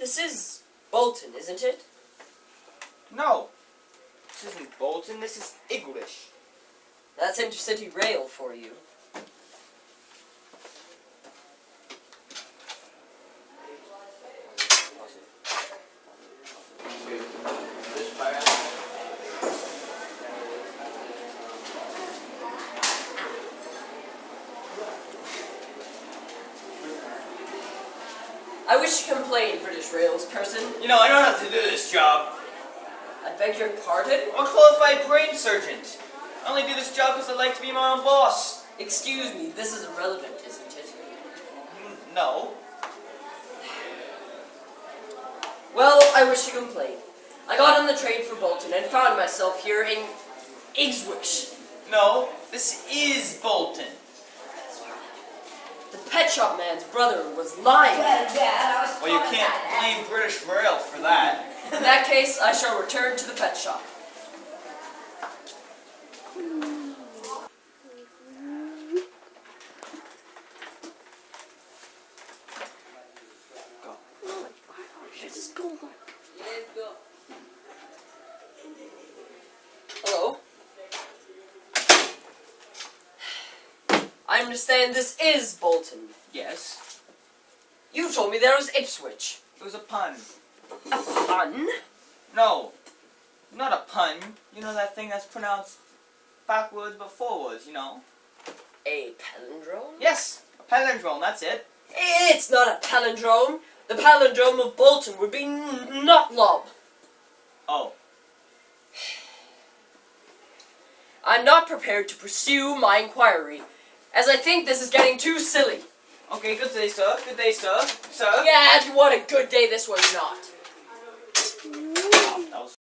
This is Bolton, isn't it? No, this isn't Bolton, this is English. That's intercity rail for you. I wish to complain, British Rails person. You know, I don't have to do this job. I beg your pardon? I'm a qualified brain surgeon. I only do this job because I like to be my own boss. Excuse me, this is irrelevant, isn't it? No. Well, I wish to complain. I got on the train for Bolton and found myself here in Ipswich. No, this is Bolton. The pet shop man's brother was lying. Well, you can't blame British Rail for that. In that case, I shall return to the pet shop. Go. Let's go. Let's go. Hello? I understand this is Bolton. Yes. You told me there was Ipswich. It was a pun. A pun? No, not a pun. You know that thing that's pronounced backwards but forwards, you know? A palindrome? Yes, a palindrome, that's it. It's not a palindrome. The palindrome of Bolton would be not lob. Oh. I'm not prepared to pursue my inquiry, as I think this is getting too silly. Okay, good day, sir. Good day, sir. Sir? Yeah, what a good day this was not. That was